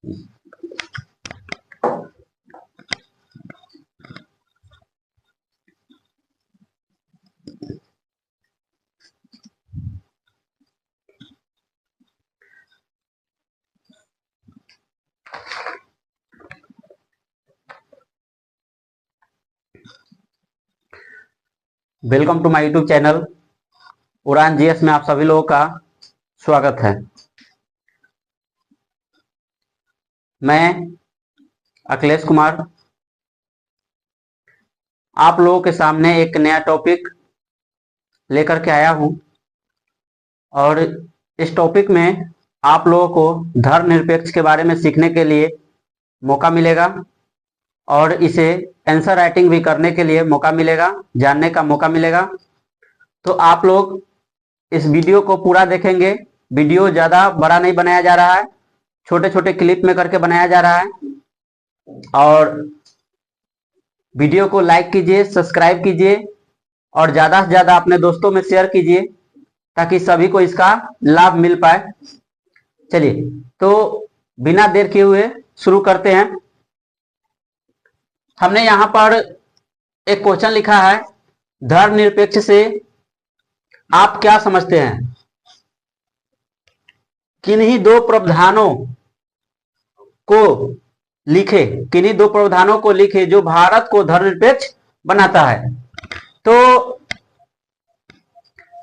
Welcome to my YouTube channel Udaan GS में आप सभी लोगों का स्वागत है। मैं अखिलेश कुमार आप लोगों के सामने एक नया टॉपिक लेकर के आया हूं और इस टॉपिक में आप लोगों को धर्मनिरपेक्ष के बारे में सीखने के लिए मौका मिलेगा और इसे आंसर राइटिंग भी करने के लिए मौका मिलेगा, जानने का मौका मिलेगा। तो आप लोग इस वीडियो को पूरा देखेंगे। वीडियो ज़्यादा बड़ा नहीं बनाया जा रहा है, छोटे छोटे क्लिप में करके बनाया जा रहा है। और वीडियो को लाइक कीजिए, सब्सक्राइब कीजिए और ज़्यादा से ज़्यादा अपने दोस्तों में शेयर कीजिए ताकि सभी को इसका लाभ मिल पाए। चलिए, तो बिना देर किए हुए शुरू करते हैं। हमने यहाँ पर एक क्वेश्चन लिखा है, धर्मनिरपेक्ष से आप क्या समझते हैं? किन्हीं दो प्रावधानों को लिखे, किन्हीं दो प्रावधानों को लिखे जो भारत को धर्मनिरपेक्ष बनाता है। तो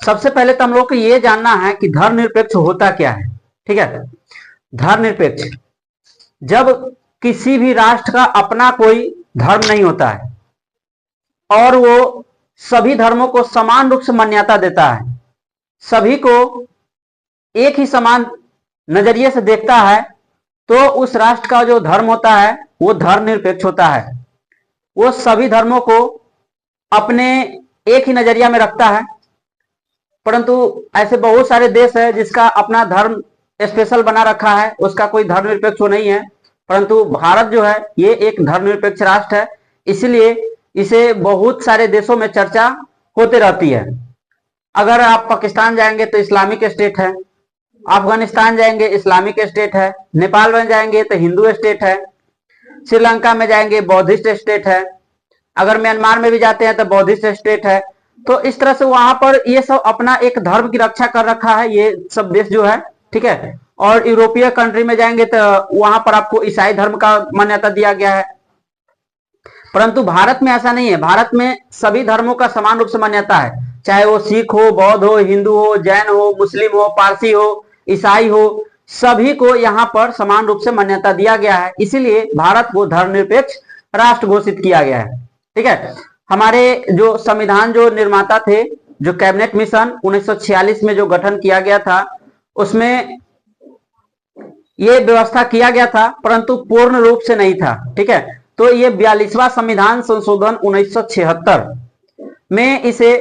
सबसे पहले तो हम लोग को ये जानना है कि धर्मनिरपेक्ष होता क्या है। ठीक है, धर्मनिरपेक्ष जब किसी भी राष्ट्र का अपना कोई धर्म नहीं होता है और वो सभी धर्मों को समान रूप से मान्यता देता है, सभी को एक ही समान नजरिए से देखता है, तो उस राष्ट्र का जो धर्म होता है वो धर्मनिरपेक्ष होता है। वो सभी धर्मों को अपने एक ही नजरिया में रखता है। परंतु ऐसे बहुत सारे देश है जिसका अपना धर्म स्पेशल बना रखा है, उसका कोई धर्मनिरपेक्ष नहीं है। परंतु भारत जो है ये एक धर्मनिरपेक्ष राष्ट्र है, इसलिए इसे बहुत सारे देशों में चर्चा होते रहती है। अगर आप पाकिस्तान जाएंगे तो इस्लामिक स्टेट है, अफगानिस्तान जाएंगे इस्लामिक स्टेट है, नेपाल में जाएंगे तो हिंदू स्टेट है, श्रीलंका में जाएंगे बौद्धिस्ट स्टेट है, अगर म्यांमार में भी जाते हैं तो बौद्धिस्ट स्टेट है। तो इस तरह से वहां पर ये सब अपना एक धर्म की रक्षा कर रखा है ये सब देश जो है। ठीक है, और यूरोपीय कंट्री में जाएंगे तो वहां पर आपको ईसाई धर्म का मान्यता दिया गया है। परंतु भारत में ऐसा नहीं है, भारत में सभी धर्मों का समान रूप से मान्यता है, चाहे वो सिख हो, बौद्ध हो, हिंदू हो, जैन हो, मुस्लिम हो, पारसी हो, ईसाई हो, सभी को यहाँ पर समान रूप से मान्यता दिया गया है। इसीलिए भारत को धर्मनिरपेक्ष राष्ट्र घोषित किया गया है। ठीक है, हमारे जो संविधान जो निर्माता थे, जो कैबिनेट मिशन 1946 में जो गठन किया गया था, उसमें ये व्यवस्था किया गया था, परंतु पूर्ण रूप से नहीं था। ठीक है, तो ये 42वां संविधान संशोधन 1976 में इसे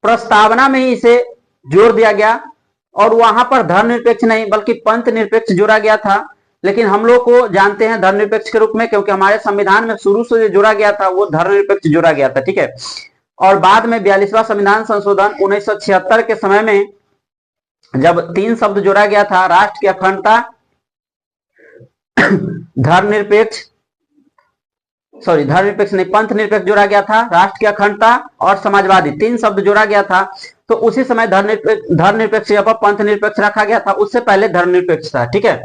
प्रस्तावना में ही इसे जोड़ दिया गया और वहां पर धर्मनिरपेक्ष नहीं बल्कि पंथ निरपेक्ष जोड़ा गया था। लेकिन हम लोग को जानते हैं धर्मनिरपेक्ष के रूप में, क्योंकि हमारे संविधान में शुरू से जो जोड़ा गया था वो धर्मनिरपेक्ष जोड़ा गया था। ठीक है, और बाद में 42वां संविधान संशोधन 1976 के समय में जब 3 शब्द जोड़ा गया था, राष्ट्र की अखंडता, धर्मनिरपेक्ष नहीं, पंथ निरपेक्ष जोड़ा गया था, राष्ट्र की अखंडता और समाजवादी, 3 शब्द जोड़ा गया था। तो उसी समय धर्मनिरपेक्ष या पंथ निरपेक्ष रखा गया था, उससे पहले धर्मनिरपेक्ष था। ठीक है,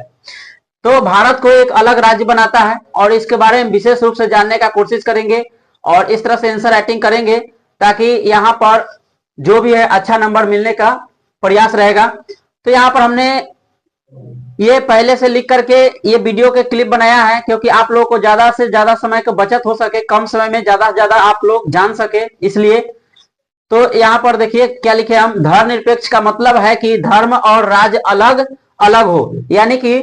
तो भारत को एक अलग राज्य बनाता है और इसके बारे में विशेष रूप से जानने का कोशिश करेंगे और इस तरह से आंसर राइटिंग करेंगे ताकि यहाँ पर जो भी है अच्छा नंबर मिलने का प्रयास रहेगा। तो यहाँ पर हमने ये पहले से लिख करके ये वीडियो के क्लिप बनाया है, क्योंकि आप लोगों को ज्यादा से ज्यादा समय का बचत हो सके, कम समय में ज्यादा से ज्यादा आप लोग जान सके, इसलिए। तो यहाँ पर देखिए क्या लिखे हम, धर्मनिरपेक्ष का मतलब है कि धर्म और राज्य अलग अलग हो। यानी कि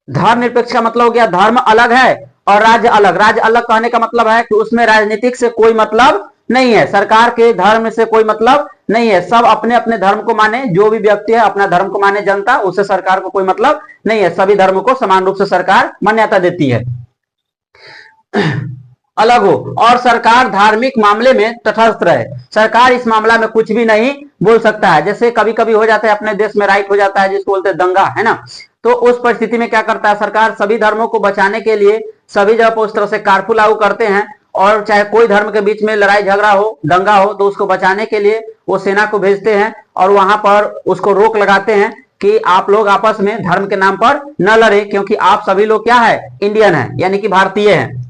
धर्मनिरपेक्ष का मतलब हो गया धर्म अलग है और राज्य अलग। राज्य अलग कहने का मतलब है कि उसमें राजनीतिक से कोई मतलब नहीं है, सरकार के धर्म से कोई मतलब नहीं है, सब अपने अपने धर्म को माने, जो भी व्यक्ति है अपना धर्म को माने, जनता, उससे सरकार को कोई मतलब नहीं है, सभी धर्मों को समान रूप से सरकार मान्यता देती है। अलग हो और सरकार धार्मिक मामले में तटस्थ रहे, सरकार इस मामला में कुछ भी नहीं बोल सकता है। जैसे कभी कभी हो जाता है अपने देश में, राइट हो जाता है जिसको बोलते हैं दंगा, है ना, तो उस परिस्थिति में क्या करता है सरकार, सभी धर्मों को बचाने के लिए सभी जगह पर उस तरह से कर्फ्यू लागू करते हैं, और चाहे कोई धर्म के बीच में लड़ाई झगड़ा हो, दंगा हो, तो उसको बचाने के लिए वो सेना को भेजते हैं और वहां पर उसको रोक लगाते हैं कि आप लोग आपस में धर्म के नाम पर न लड़े, क्योंकि आप सभी लोग क्या है, इंडियन है, यानी कि भारतीय है।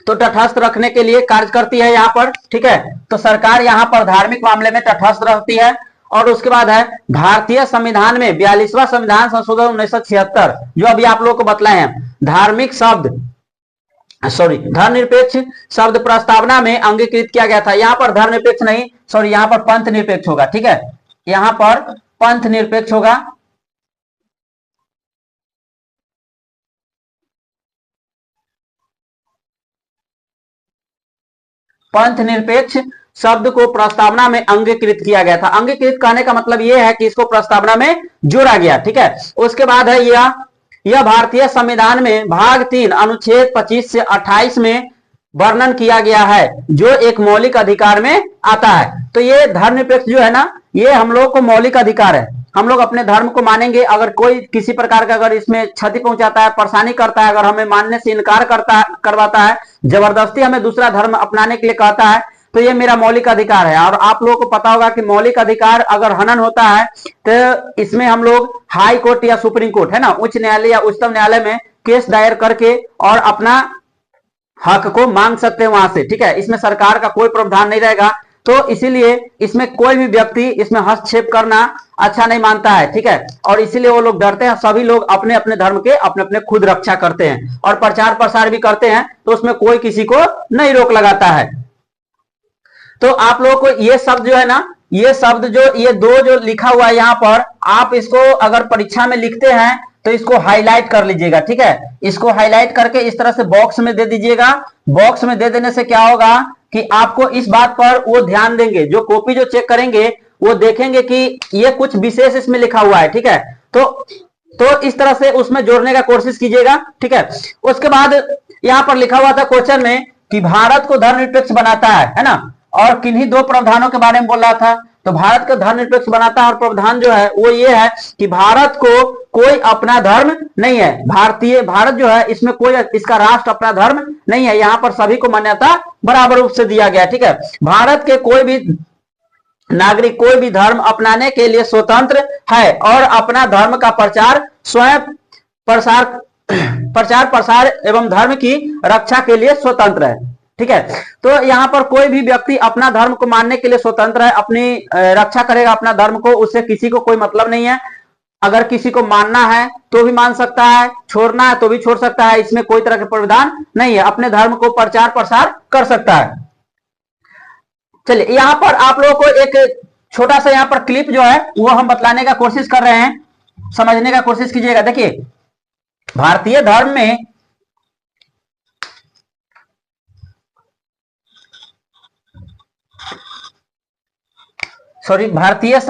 तो तटस्थ रखने के लिए कार्य करती है यहाँ पर, ठीक है। तो सरकार यहाँ पर धार्मिक मामले में तटस्थ रहती है। और उसके बाद है भारतीय संविधान में 42वां संविधान संशोधन 1976, जो अभी आप लोगों को बतलाए हैं, धार्मिक शब्द धर्मनिरपेक्ष शब्द प्रस्तावना में अंगीकृत किया गया था। यहां पर धर्मनिरपेक्ष नहीं, सॉरी, यहां पर पंथ निरपेक्ष होगा, ठीक है, यहां पर पंथ निरपेक्ष होगा। पंथ निरपेक्ष शब्द को प्रस्तावना में अंगीकृत किया गया था। अंगीकृत कहने का मतलब यह है कि इसको प्रस्तावना में जोड़ा गया, ठीक है। उसके बाद है यह भारतीय संविधान में भाग 3 अनुच्छेद 25 से 28 में वर्णन किया गया है, जो एक मौलिक अधिकार में आता है। तो ये धर्मनिरपेक्ष जो है ना, ये हम लोग को मौलिक अधिकार है। हम लोग अपने धर्म को मानेंगे, अगर कोई किसी प्रकार का अगर इसमें क्षति पहुंचाता है, परेशानी करता है, अगर हमें मानने से इनकार करवाता है, जबरदस्ती हमें दूसरा धर्म अपनाने के लिए कहता है, तो ये मेरा मौलिक अधिकार है। और आप लोगों को पता होगा कि मौलिक अधिकार अगर हनन होता है तो इसमें हम लोग हाई कोर्ट या सुप्रीम कोर्ट है ना, उच्च न्यायालय या उच्चतम न्यायालय में केस दायर करके और अपना हक को मांग सकते हैं वहां से, ठीक है। इसमें सरकार का कोई प्रावधान नहीं रहेगा, तो इसीलिए इसमें कोई भी व्यक्ति इसमें हस्तक्षेप करना अच्छा नहीं मानता है, ठीक है। और इसीलिए वो लोग डरते हैं, सभी लोग अपने अपने धर्म के अपने अपने खुद रक्षा करते हैं और प्रचार प्रसार भी करते हैं, तो उसमें कोई किसी को नहीं रोक लगाता है। तो आप लोगों को ये शब्द जो है ना, ये शब्द जो ये दो जो लिखा हुआ है यहाँ पर, आप इसको अगर परीक्षा में लिखते हैं तो इसको हाईलाइट कर लीजिएगा, ठीक है। इसको हाईलाइट करके इस तरह से बॉक्स में दे दीजिएगा। बॉक्स में दे देने से क्या होगा कि आपको इस बात पर वो ध्यान देंगे, जो कॉपी जो चेक करेंगे वो देखेंगे कि ये कुछ विशेष इसमें लिखा हुआ है, ठीक है। तो इस तरह से उसमें जोड़ने का कोशिश कीजिएगा, ठीक है। उसके बाद यहां पर लिखा हुआ था क्वेश्चन में कि भारत को धर्मनिरपेक्ष बनाता है ना, और किन्हीं दो प्रावधानों के बारे में बोल रहा था। तो भारत को धर्मनिरपेक्ष बनाता है और प्रावधान जो है वो ये है कि भारत को कोई अपना धर्म नहीं है। भारत जो है इसमें कोई इसका राष्ट्र अपना धर्म नहीं है, यहाँ पर सभी को मान्यता बराबर रूप से दिया गया, ठीक है। भारत के कोई भी नागरिक कोई भी धर्म अपनाने के लिए स्वतंत्र है और अपना धर्म का प्रचार स्वयं प्रचार प्रसार एवं धर्म की रक्षा के लिए स्वतंत्र है, ठीक है। तो यहाँ पर कोई भी व्यक्ति अपना धर्म को मानने के लिए स्वतंत्र है, अपनी रक्षा करेगा अपना धर्म को, उससे किसी को कोई मतलब नहीं है। अगर किसी को मानना है तो भी मान सकता है, छोड़ना है तो भी छोड़ सकता है, इसमें कोई तरह के प्रावधान नहीं है, अपने धर्म को प्रचार प्रसार कर सकता है। चलिए यहाँ पर आप लोगों को एक छोटा सा यहाँ पर क्लिप जो है वो हम बतलाने का कोशिश कर रहे हैं, समझने का कोशिश कीजिएगा। देखिए, भारतीय धर्म में भारतीय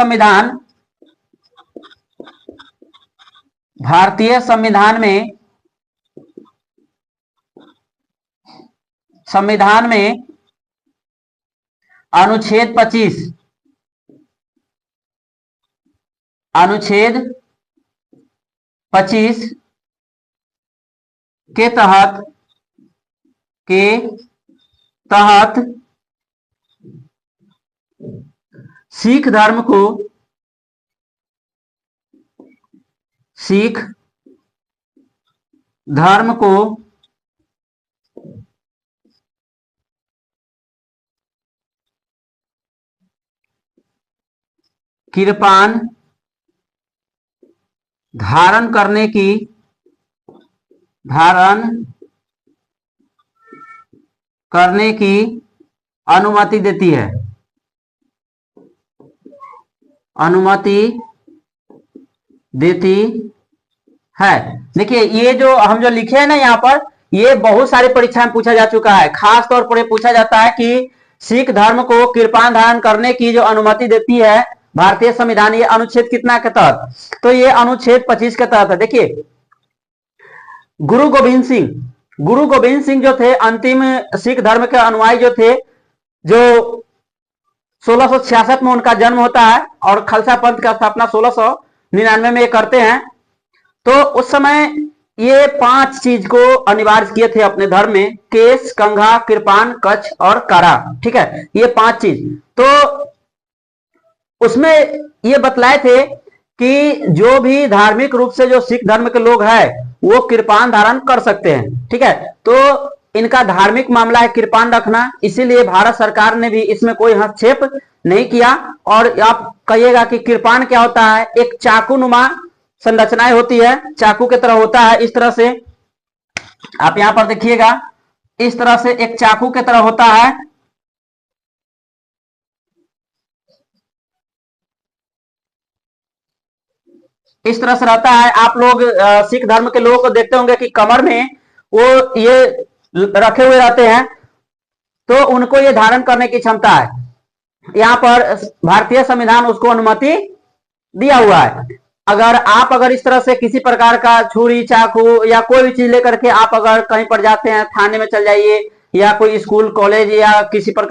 संविधान में अनुच्छेद 25 के तहत सिख धर्म को कृपाण धारण करने की अनुमति देती है। देखिए, ये जो हम जो लिखे हैं ना यहाँ पर, ये बहुत सारी परीक्षा में पूछा जा चुका है। खास तौर पर पूछा जाता है कि सिख धर्म को कृपाण धारण करने की जो अनुमति देती है भारतीय संविधान, ये अनुच्छेद कितना के तहत? तो ये अनुच्छेद 25 के तहत है। देखिए, गुरु गोविंद सिंह जो थे, अंतिम सिख धर्म के अनुयायी जो थे, जो 1666 में उनका जन्म होता है और खालसा पंथ का स्थापना 1699 में करते हैं। तो उस समय ये 5 चीज को अनिवार्य किए थे अपने धर्म में, केश, कंघा, कृपान, कच्छ और कारा। ठीक है, ये 5 चीज। तो उसमें ये बतलाए थे कि जो भी धार्मिक रूप से जो सिख धर्म के लोग हैं वो कृपान धारण कर सकते हैं। ठीक है, तो इनका धार्मिक मामला है कृपान रखना, इसीलिए भारत सरकार ने भी इसमें कोई हस्तक्षेप नहीं किया। और आप कहिएगा कि कृपान क्या होता है, एक चाकू नुमा संरचनाएं होती है, चाकू की तरह होता है, इस तरह से आप यहां पर देखिएगा, इस तरह से एक चाकू की तरह होता है। इस तरह से रहता है। आप लोग सिख धर्म के लोगों को देखते होंगे कि कमर में वो ये रखे हुए रहते हैं, तो उनको ये धारण करने की क्षमता है। यहाँ पर भारतीय संविधान उसको अनुमति दिया हुआ है। अगर इस तरह से किसी प्रकार का छुरी, चाकू या कोई भी चीज लेकर के आप अगर कहीं पर जाते हैं, थाने में चल जाइए या कोई स्कूल, कॉलेज या किसी प्रकार